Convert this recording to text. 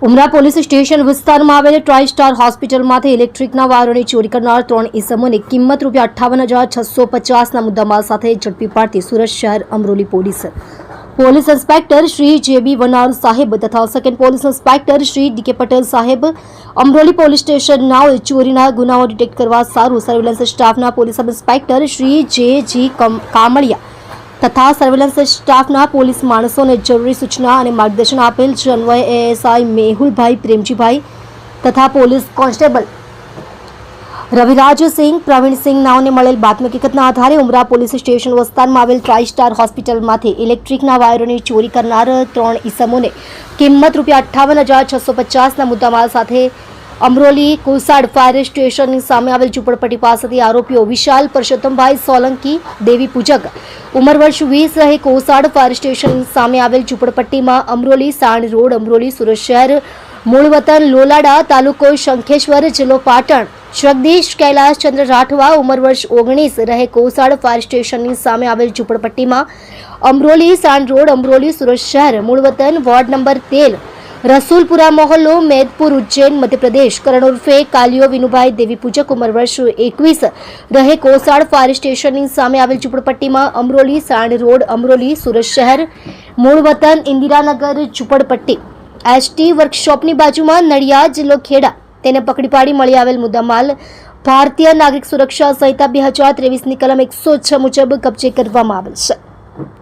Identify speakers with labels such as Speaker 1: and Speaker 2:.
Speaker 1: ઉમરા police station વિસ્તારમાં આવેલ try star હોસ્પિટલમાંથી ઇલેક્ટ્રિકના વાયરોની ચોરી કરનાર 3 ઇસમોને કિંમત ₹58,650ના મુદ્દામાલ સાથે ઝડપી પાડતી સુરત શહેર Amroli police inspector Shri JB Vanar સાહેબ તથા second police inspector Shri DK Patel સાહેબ અમરોલી પોલીસ સ્ટેશનના ચોરીના ગુનાઓ ડિટેક્ટ કરવા સારું સર્વેલન્સ સ્ટાફના પોલીસ સબ ઇન્સ્પેક્ટર શ્રી જે કામળિયા તથા સર્વેલન્સ સ્ટાફના પોલીસ માણસોને જરૂરી સૂચના અને માર્ગદર્શન આપેલ છે. અન્વયે એએસઆઈ મેહુલભાઈ પ્રેમજીભાઈ તથા પોલીસ કોન્સ્ટેબલ રવિરાજસિંહ પ્રવીણસિંહ નાઓને મળેલ બાતમી હકીકતના આધારે ઉમરા પોલીસ સ્ટેશન વિસ્તારમાં આવેલ ટ્રાય સ્ટાર હોસ્પિટલમાંથી ઇલેક્ટ્રિકના વાયરોની ચોરી કરનાર 3 ઇસમોને કિંમત ₹58,650ના મુદ્દામાલ સાથે અમરોલી કોસાડ ફાયર સ્ટેશનની સામે આવેલ ઝૂંપડપટ્ટી પાસેથી આરોપીઓ વિશાલ પરસોત્તમભાઈ સોલંકી દેવી પૂજક ઉંમર વર્ષ 20 રહે કોસાડ ફાયર સ્ટેશનની સામે આવેલ ઝૂંપડપટ્ટીમાં અમરોલી સાણ રોડ અમરોલી સુરત શહેર મૂળ વતન લોલાડા તાલુકો શંખેશ્વર જિલ્લો પાટણ જગદીશ કૈલાસચંદ્ર રાઠવા ઉંમર વર્ષ 19 રહે કોસાડ ફાયર સ્ટેશનની સામે આવેલ ઝૂંપડપટ્ટીમાં અમરોલી સાણ રોડ અમરોલી સુરત શહેર મૂળ વતન વોર્ડ નંબર 13 रसूलपुरा मोहल्लो मैदपुर उज्जैन मध्य प्रदेश करण उर्फे कालियो विनुभाई देवी पूजक उमर वर्ष 21 रहे कोसाड़ फायर स्टेशन सामे आवेल झूंपड़पट्टी में अमरोली साण रोड अमरोली सूरत शहर मूल वतन इंदिरानगर झूंपड़पट्टी एसटी वर्कशॉप बाजू में नड़ियाद जिल्लो खेड़ा तेने पकड़ी पाड़ी मळी आवेल मुद्दामाल भारतीय नागरिक सुरक्षा संहिता 2023 कलम 106 मुजब कब्जे करवामां आवेल छे.